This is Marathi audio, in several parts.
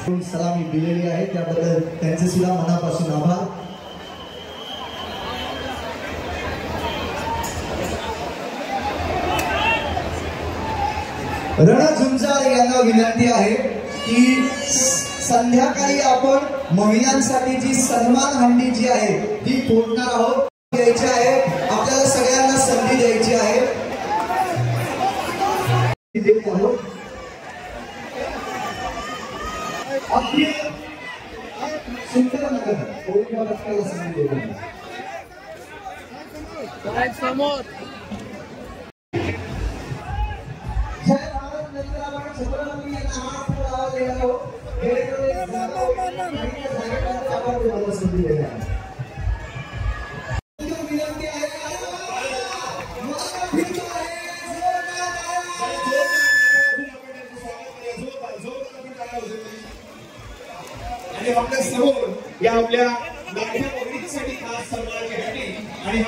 सलामी दिलेली आहे, त्याबद्दल त्यांचे सुद्धा मनापासून आभार. रणझुंजार यांना विनंती आहे की संध्याकाळी आपण महिलांसाठी जी सन्मान हंडी जी आहे ती फोडणार आहोत. द्यायची आहे, आपल्याला सगळ्यांना संधी द्यायची आहे. सुंदर नगर संधी देतो. समोर आणि आपल्या समोर या आपल्या लाडक्या मुलींसाठी खास सन्मानाची हंडी आणि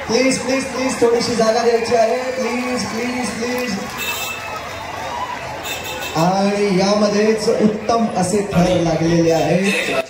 प्लीज प्लीज प्लीज थोडीशी जागा द्यायची आहे. Please please please. आणि यामध्येच उत्तम असे थर लागलेले आहेत.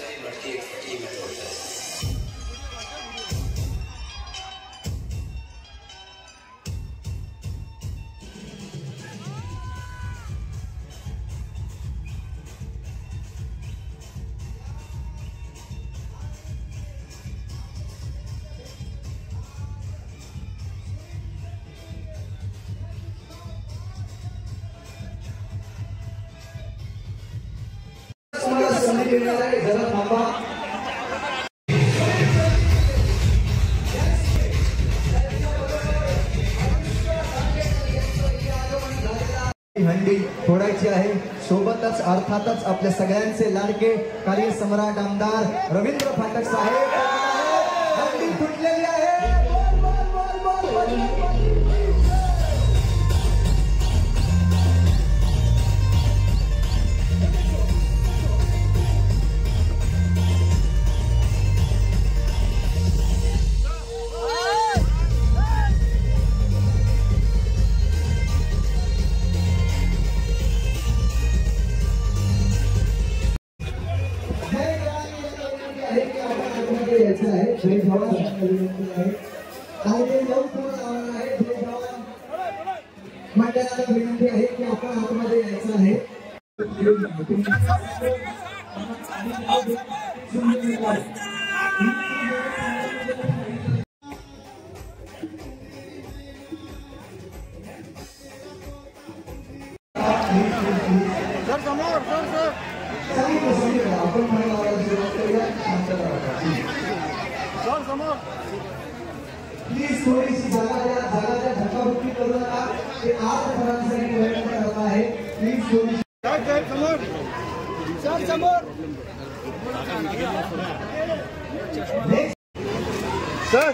हंडी फोडायची आहे. सोबतच अर्थातच आपल्या सगळ्यांचे लाडके कार्यसम्राट आमदार रवींद्र फाटक साहेब हंडी फुटलेली आहे. मंडळाला विनंती आहे की आपण आतमध्ये यायचं आहे. प्लीज थोडीशी जागा धक्काबुक्की करू नका. ते आत फरांसाठी प्रयत्न करत आहे. प्लीज थोडीशी समोर सर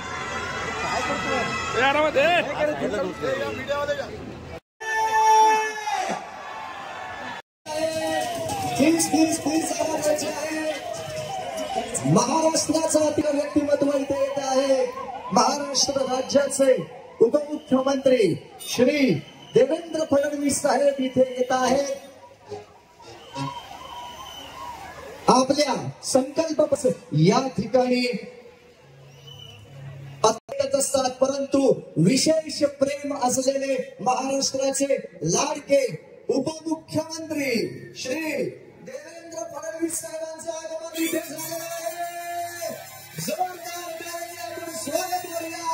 प्लीज प्लीज प्लीज महाराष्ट्राचं अतिक व्यक्तिमत्व इथे येत आहे. महाराष्ट्र राज्याचे उपमुख्यमंत्री श्री देवेंद्र फडणवीस साहेब इथे येत आहेत. आपल्या संकल्प या ठिकाणी असतात, परंतु विशेष प्रेम असलेले महाराष्ट्राचे लाडके उपमुख्यमंत्री श्री देवेंद्र फडणवीस साहेबांचं आगमन इथे झालेलं आहे. जोरदार टाळ्यांनी स्वागत करूया.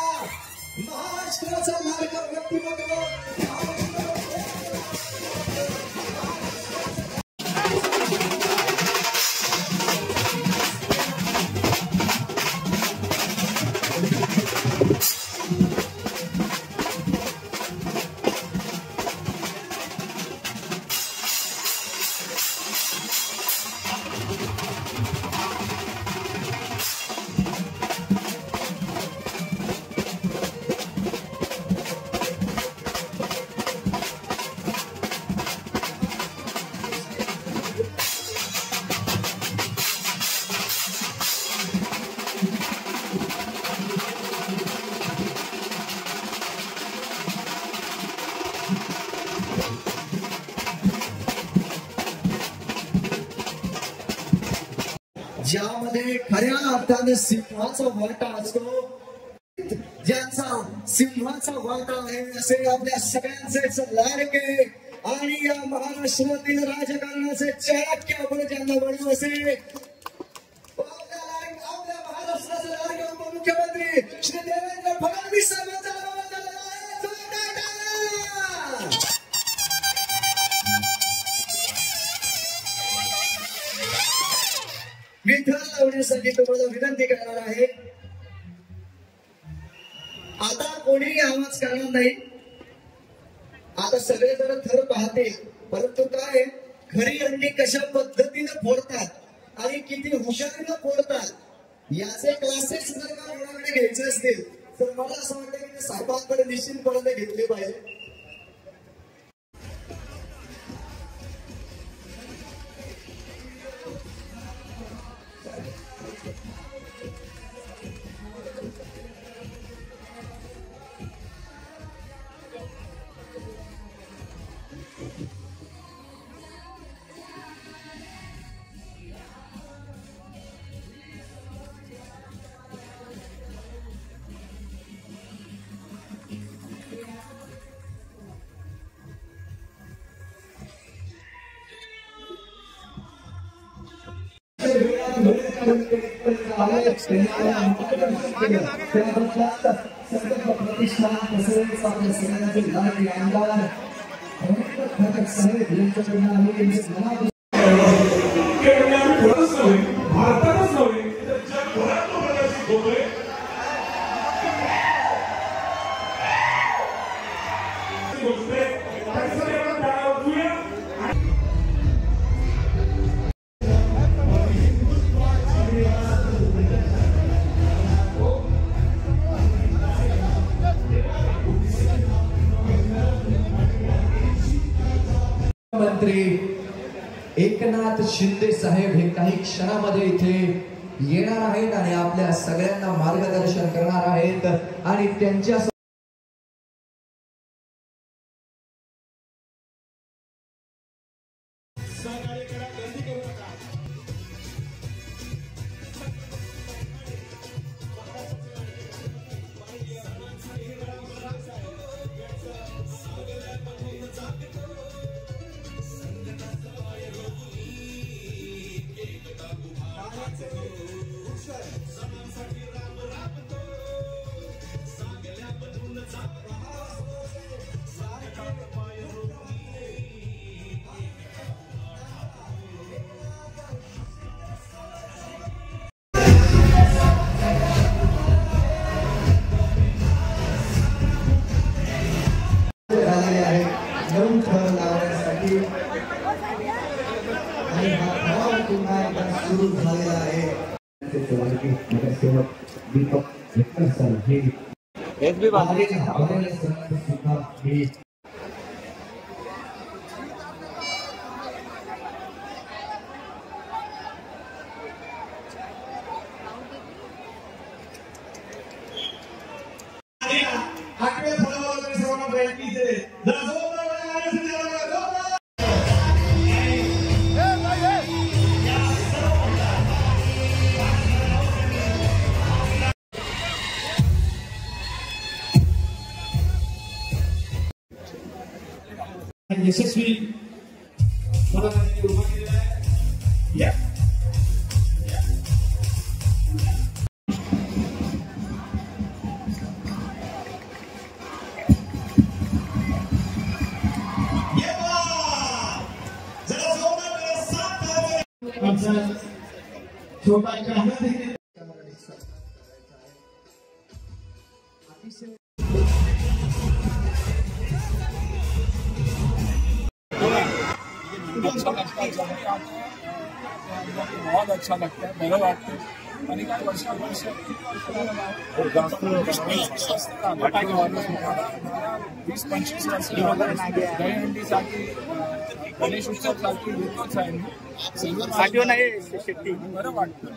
महाराष्ट्राचा लाडका व्यक्तिमत्व ज्यामध्ये खऱ्या अर्थाने सिंहाचा वाटा असतो, ज्यांचा सिंहाचा वाटा आहे असे आपल्या सगळ्यांचेच लाडके आणि या महाराष्ट्रातील राजकारणाचे चाणक्य आपण ज्यांना म्हणू असे आपल्या महाराष्ट्राचे लाडके उपमुख्यमंत्री श्री देवेंद्र फडणवीस साहेबांचा मी थर लावण्यासाठी तुम्हाला विनंती करणार आहे. आता कोणीही आवाज करणार नाही. आता सगळेजण थर पाहतील, परंतु काय खरी अंडी कशा पद्धतीने फोडतात आणि किती हुशारीनं फोडतात याचे क्लासेस जर का कोणाकडे घ्यायचे असतील तर मला असं वाटतं की ते साहेबांकडे निश्चितपणे घेतले पाहिजे. मंत्री एकनाथ शिंदे साहेब हे काही क्षणामध्ये इथे येणार आहेत आणि आपल्या सगळ्यांना मार्गदर्शन करणार आहेत आणि त्यांच्या सुरू झालेला आहे. यशस्वी छोटा बहुत अच्छा लगता है. बरं वाटतं आणि काय वर्षावर्ष 20-25 वर्ष दहीहंडीसाठी गणेश उत्सवासाठी येतोच आहे मी. बरं वाटतं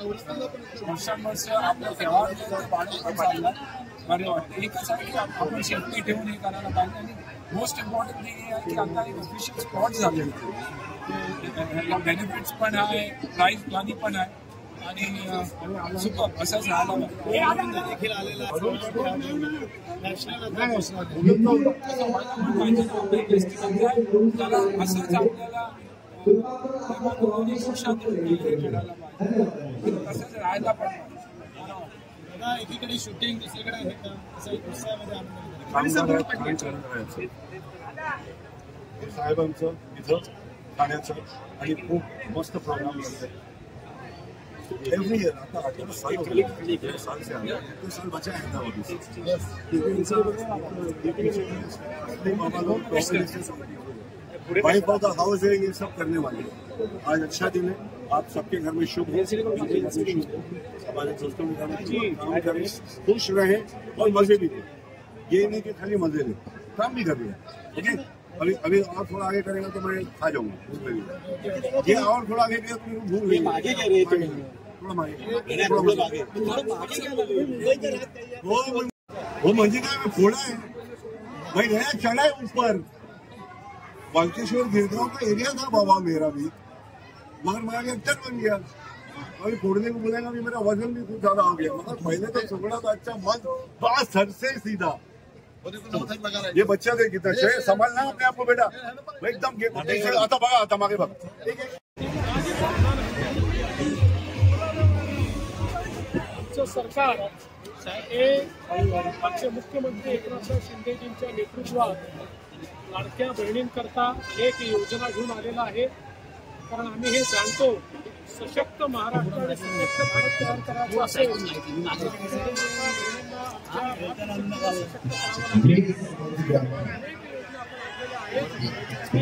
वर्षांवर्ष आपल्या तेव्हार वाढत चालला. बरं वाटतं. एकच आहे की आपण शेती ठेवून हे करायला पाहिजे आणि मोस्ट इम्पॉर्टंट थिंग हे आहे की आता एक ऑफिशियल स्पॉट झाले बेनिफिट्स पण आहे, प्राइज मनी पण आहे आणि सुपर असंच राहायला देखील आलेला त्याला असंच आपल्याला तसंच राहायला पाहिजे. एकीकडे शूटिंग दुसरीकडे हे साहेब आमचं इथं खाण्याचं आणि खूप मस्त प्रोग्राम करते एवरी ईयर. आता 18 साल से आया तो साल बचा है था मामा लोग वाइफ ऑफ द हाउस है, ये सब करने वाले हैं. आज अच्छा दिन है, आप सबके घर में शुभ हो, हमारे दोस्तों के घर में काम करें, खुश रहे और मजे भी लें. ये नहीं कि खाली मजे लें, काम भी कर रहे हैं. ठीक है, अभी और थोड़ा आगे करेगा तो मैं खा जाऊंगा. ये और थोड़ा आगे गया तो भूल गई. वो म्हणजे काय फोड़ा है भाई, नया चढ़ा है ऊपर. बालकेश्वर गिरगांव का एरिया था बाबा मेरा भी, मगर मेरा एक्टर बन गया. अभी फोड़ने को बोलेगा भी, मेरा वजन भी कुछ ज्यादा हो गया. मगर पहले तो सुगड़ा था अच्छा, मन पास सर से सीधा. ये बच्चा दे कितना शे संभालना अपने आप को बेटा, एकदम आता बघा, आता मागे बघा. ठीक आहे. सरकार हे आमचे मुख्यमंत्री एकनाथ शिंदेजींच्या नेतृत्वात लाडक्या बहिणींकरता एक योजना घेऊन आलेला आहे. कारण आम्ही हे जाणतो, सशक्त महाराष्ट्र आणि सशक्त भारत तयार करायचा असेल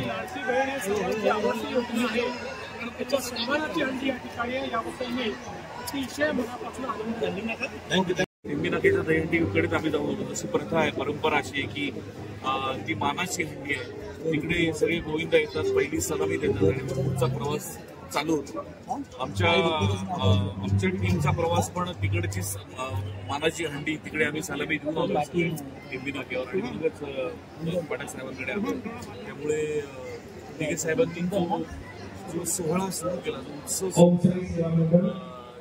लाडकी बहीण ही सर्वांची आवडती योजना आहे. आणि त्याच्या सन्मानाची हंडी या ठिकाणी याबद्दल मी अतिशय मनापासून आनंद झाली. निंबीनाथीच्या दहीहंडीकडेच आम्ही जाऊ. अशी प्रथा आहे, परंपरा अशी आहे की ती मानाची हंडी आहे. तिकडे सगळे गोविंद येतात, पहिली सलामी देतात आणि पुढचा प्रवास चालू होतो. आमच्या टीमचा प्रवास पण तिकडचीच मानाची हंडी, तिकडे आम्ही सलामी देऊन आलो निंबीनाथीवर आणि मगच पाटील साहेबांकडे आलो. त्यामुळे दिघे साहेबांनी जो सोहळा सुरू केला, उत्सव,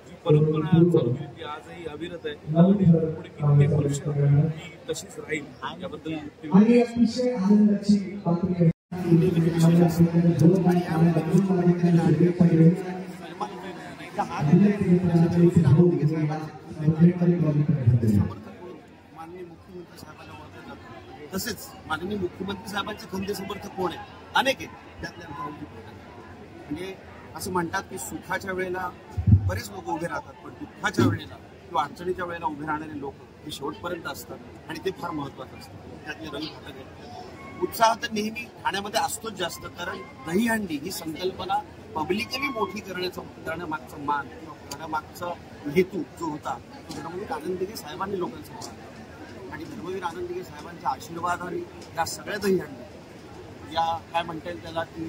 जी परंपरा चालू केली ती आजही अविरत आहे आणि पुढे कित्येक वर्ष ती तशीच राहील याबद्दल माननीय मुख्यमंत्री साहेबांना ओळखलं जातं. तसेच माननीय मुख्यमंत्री साहेबांचे खंदे समर्थक कोण आहे? अनेक आहेत. त्यातल्या म्हणजे असं म्हणतात की सुखाच्या वेळेला बरेच लोक उभे राहतात, पण दुःखाच्या वेळेला किंवा अडचणीच्या वेळेला उभे राहणारे लोक हे शेवटपर्यंत असतात आणि ते फार महत्वाचं असतं. त्यातले रवी फटके उत्साह तर नेहमी ठाण्यामध्ये असतोच जास्त, कारण दहीहंडी ही संकल्पना पब्लिकली मोठी करण्यामागचा मान किंवा करण्यामागचा हेतू जो होता तो धर्मवीर आनंद दिघे साहेबांनी लोकांसमोर आणला. आणि धर्मवीर आनंद दिघे साहेबांच्या आशीर्वादाने या सगळ्या दहीहंडी या काय म्हणता येईल त्याला की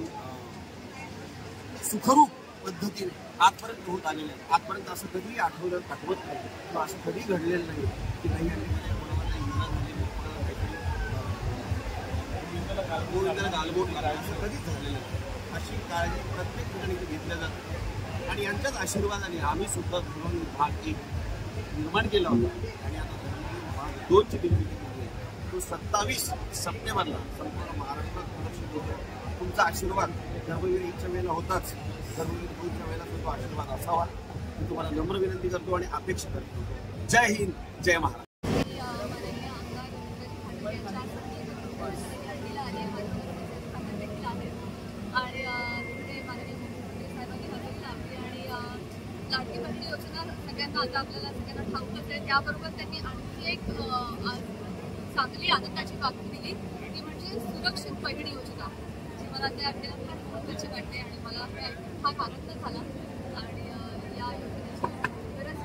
सुखरूप पद्धतीने आजपर्यंत होत आलेले आहेत. आजपर्यंत असं कधी आठवत नाही किंवा असं कधी घडलेलं नाही की दहीहंडीमध्ये गोविंदाला गालबोट करायचं असं कधीच झालेलं नाही. अशी काळजी प्रत्येक ठिकाणी घेतल्या जाते आणि यांच्याच आशीर्वादाने आम्ही सुद्धा धर्मवीर भाग 1 निर्माण केला होता आणि आता धर्मवीर भाग 2ची निर्मिती केली आहे. तो 27 सप्टेंबरला संपूर्ण महाराष्ट्रात प्रदर्शित होतो. तुमचा आशीर्वाद धर्मवीर 1च्या वेळेला होताच, धर्मवीर 2च्या वेळेला तो आशीर्वाद असावा मी तुम्हाला नम्र विनंती करतो आणि अपेक्षा करतो. जय हिंद, जय महाराष्ट्र. लाडकी बहीण योजना सगळ्यांना आता आपल्याला सगळ्यांना ठाऊकच आहे. त्याबरोबर त्यांनी आणखी एक चांगली आनंदाची बातमी दिली ती म्हणजे सुरक्षित बहीण योजना, जी मला त्या आपल्याला फार महत्त्वाची वाटते आणि मला फार आनंद झाला. आणि या योजनेची गरज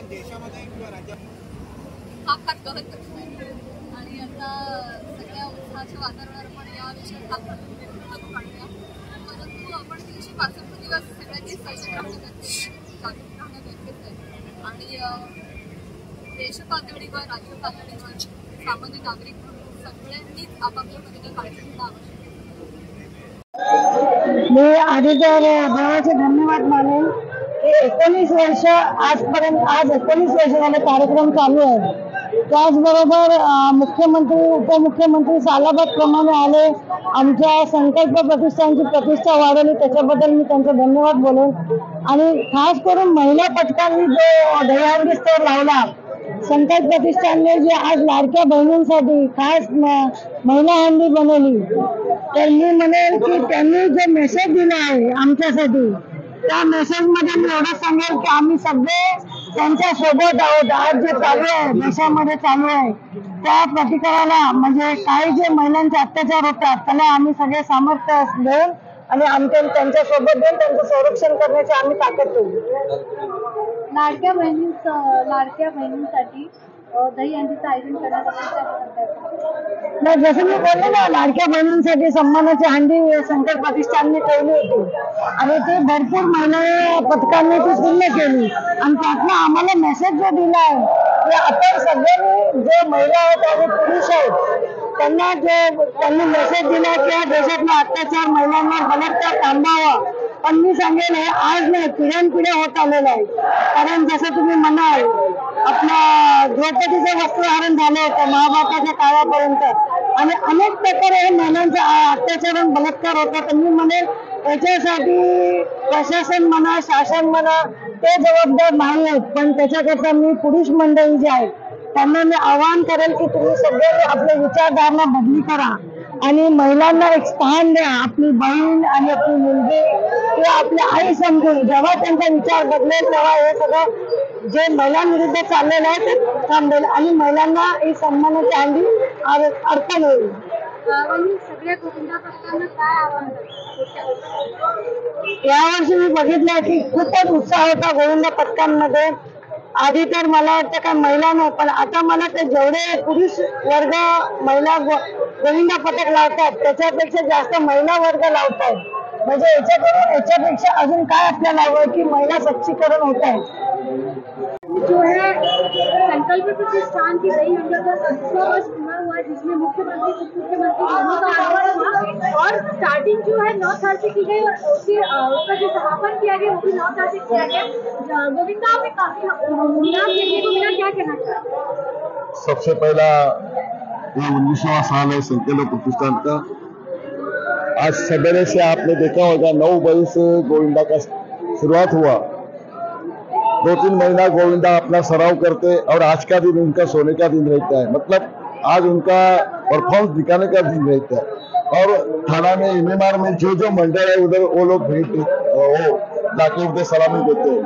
देशामध्ये किंवा राज्यात हा फार गहन प्रश्न आहे आणि आता सगळ्या उत्साहाच्या वातावरणावर पण या विषयात हा काढूया. परंतु आपण दिवशी 65 दिवस सगळ्यांनी सजग राहणं गरजेचं आहे, जागरूक राहणं गरजेचं आहे आणि देश पातळीवर, राज्य पातळीवर सामान्य नागरिक म्हणून सगळ्यांनीच आपापल्या पद्धतीने काळजी घेणं आवश्यक आहे. मी आधी तर देवाचे धन्यवाद मानेन की 19 वर्ष आजपर्यंत, आज 19 वर्ष झाले कार्यक्रम चालू आहे. त्याचबरोबर मुख्यमंत्री उपमुख्यमंत्री सालाबाद प्रमाणे आले, आमच्या संकल्प प्रतिष्ठानची प्रतिष्ठा वाढवली, त्याच्याबद्दल मी त्यांचा धन्यवाद बोलेन. आणि खास करून महिला पथकांनी जो दहीहंडी स्टोर लावला, संकल्प प्रतिष्ठानने जे आज लाडक्या बहिणींसाठी खास महिला हंडी बनवली, तर मी म्हणेन की त्यांनी जो मेसेज दिला आहे आमच्यासाठी, त्या मेसेज मध्ये मी एवढं सांगेल की आम्ही सगळे त्यांच्या सोबत आहोत. आज जे चालू आहे देशामध्ये चालू आहे त्या प्रतिकाराला, म्हणजे काही जे महिलांचे अत्याचार होतात त्याला आम्ही सगळे सामर्थ्य देऊन आणि आमच्या त्यांच्या सोबत देऊन त्यांचं संरक्षण करण्याची आम्ही ताकद देऊ. लाडक्या बहिणींसाठी दहीहंडीचं आयोजन करण्यात नाही, जसं मी बोलले ना, लाडक्या बहिणींसाठी सन्मानाची हंडी संकल्प प्रतिष्ठानने ठेवली होती आणि ती भरपूर महिला पथकांनी ती पूर्ण केली. आणि त्यातनं आम्हाला मेसेज जो दिला आहे की आपण सगळ्यांनी जे महिला आहेत आणि पुरुष आहेत त्यांनी मेसेज दिला की या देशातला अत्याचार, महिलांवर बलात्कार थांबावा. पण मी सांगेन हे आज नाही, पिढ्यानपिढ्या होत आलेलं आहे. कारण जसं तुम्ही म्हणाल, आपल्या द्रौपदीचं वस्त्रहरण झालं होतं महाभारताच्या काळापर्यंत आणि अनेक प्रकारे हे महिलांचा अत्याचार आणि बलात्कार होता. तर मी म्हणेन याच्यासाठी प्रशासन म्हणा, शासन म्हणा, ते जबाबदार नाही आहेत. पण त्याच्याकरता मी पुरुष मंडळी जे आहेत त्यांना मी आवाहन करेल की तुम्ही सगळ्यांनी आपल्या विचारधारणा बदली करा आणि महिलांना एक स्थान द्या. आपली बहीण आणि आपली मुलगी किंवा आपली आई समजून जेव्हा त्यांचा विचार बदलेल तेव्हा हे सगळं जे महिलांविरुद्ध चाललेलं आहे ते थांबेल आणि महिलांना ही सन्मानाची हंडी अर्पण होईल. सगळ्या गोविंदा पथकांना काय आव्हान? यावर्षी मी बघितलं की खूपच उत्साह होता गोविंदा पथकांमध्ये. आधी तर मला वाटतं काय महिला नाही, पण आता मला ते जेवढे पुरुष वर्ग महिला गोविंदा पथक लावतात त्याच्यापेक्षा जास्त महिला वर्ग लावतात. म्हणजे याच्यापेक्षा अजून काय आपल्याला हवं की महिला सक्षमीकरण होत आहे. जो है संकल्प प्रतिष्ठान की नई हंडी का 100 वर्ष पूरा हुआ, जिसमें मुख्यमंत्री उप मुख्यमंत्री दोनों का आगमन हुआ और स्टार्टिंग जो है 9 साल से की गई और उसका जो समापन किया गया वो भी 9 साल से किया गया. गोविंदा में काफी नाम देखने को मिला, क्या कहना चाहिए? सबसे पहला ये 19वां साल है संकल्प प्रतिष्ठान का. आज सवेरे से आपने देखा होगा 9 बजे से गोविंदा का शुरुआत हुआ. 2-3 महीना गोविंदा अपना सराव करते और आज का दिन उनका सोने का दिन रहता है. मतलब आज उनका परफॉर्मेंस दिखाने का दिन रहता है. और थाना में MMR में जो मंडल है उधर वो लोग भेंट वो जाके उधर सलामी देते हैं.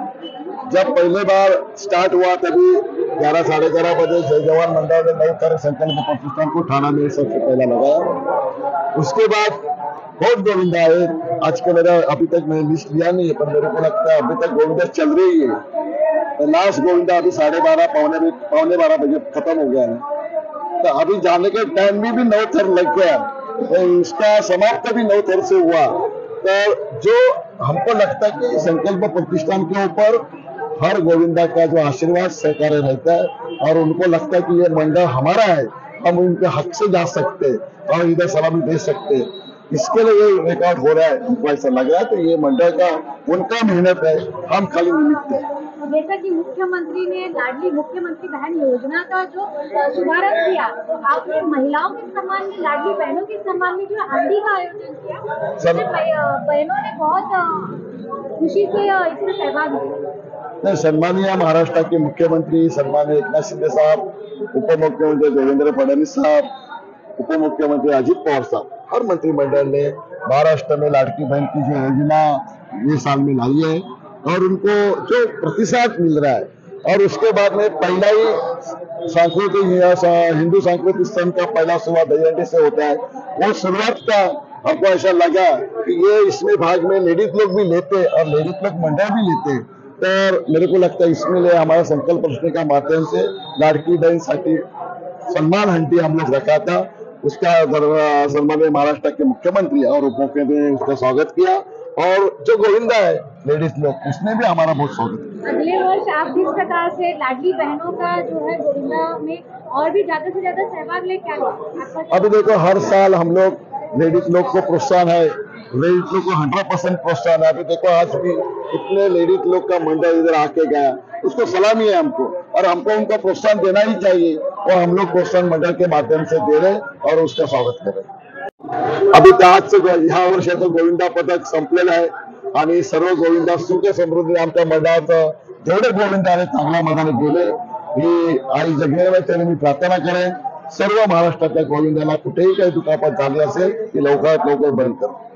जब पहले बार स्टार्ट हुआ तभी 11 साढ़े 11 बजे जय जवान मंडल ने 9 तारीख संकल्प प्रतिष्ठान को थाना में सबसे पहला लगाया. उसके बाद बहुत गोविंदा है. आज के मेरा अभी तक मैंने लिस्ट लिया नहीं है, पर मेरे को लगता है अभी तक गोविंदा चल रही है. तो लास्ट गोविंदा अभी 12:30 पौने 12 बजे खत्म हो गया है. तो अभी जाने के टाइम में भी 9 थर लग गया, तो इसका समाप्त भी 9 थर से हुआ. तो जो हमको लगता है कि संकल्प प्रतिष्ठान के ऊपर हर गोविंदा का जो आशीर्वाद सहकार्य रहता है और उनको लगता है कि ये मंडल हमारा है, हम उनके हक से जा सकते और इधर सलामी दे सकते. इसके लिए ये रिकॉर्ड हो रहा है. हमको ऐसा लग रहा है तो ये मंडल का उनका मेहनत है, हम खाली निमित्त है. जैसा कि मुख्यमंत्री ने लाडली मुख्यमंत्री बहन योजना का जो शुभारंभ किया, आपने महिलाओं के सम्मान में, लाडली बहनों के सम्मान में जो हंडी का आयोजन किया, बहनों ने बहुत खुशी से इसमें सहभाग लिया. सन्माननीय महाराष्ट्र के मुख्यमंत्री सन्माननीय एकनाथ शिंदे साहब, उप मुख्यमंत्री देवेंद्र फडणवीस साहब, उप मुख्यमंत्री अजित पवार साहब, हर मंत्रिमंडल ने महाराष्ट्र में लाडकी बहन की जो योजना ये साल में लाई है और उनको जो प्रतिसाद मिल रहा है. और उसके बाद में पहला ही सांस्कृतिक हिंदू सांस्कृतिक संघ का पहला सुबह दहीहंडी से होता है. वो शुरुआत का हमको ऐसा लगा कि ये इसमें भाग में लेडीज लोग भी लेते और लेडीज लोग मंडल भी लेते. तो मेरे को लगता है इसमें लिए हमारा संकल्प रखने का माध्यम से लाडकी बहन साठी सम्मान हंडी हम लोग रखा था. उसका सन्माननीय महाराष्ट्र के मुख्यमंत्री और उप मुख्यमंत्री ने उसका स्वागत किया और जो गोविंदा है लेडीज लोग उसने भी हमारा बहुत स्वागत किया. अगले वर्ष आप जिस प्रकार से लाडली बहनों का जो है गोविंदा में और भी ज्यादा से ज्यादा सहभाग ले क्या? अभी देखो हर साल हम लोग लेडीज लोग को प्रोत्साहन है लेडीज लोग को 100% प्रोत्साहन है। अभी देखो आज भी इतने लेडीज लोग का मंडल इधर आके गया, उसको सलामी है हमको, और हमको उनको प्रोत्साहन देना ही चाहिए, और हम लोग प्रोत्साहन मंडल के माध्यम से दे रहे और उसका स्वागत करें। अभी आजचं ह्या वर्षाचं गोविंदा पदक संपलेलं आहे आणि सर्व गोविंदा सुख समृद्धी आमच्या मंडळाचं जेवढे गोविंदा आहेत चांगल्या मार्गाने गेले ही आई जगण्याला त्याने मी प्रार्थना करेन। सर्व महाराष्ट्रातल्या गोविंदाला कुठेही काही दुखापत झाली असेल ती लवकरात लवकर बंद करा।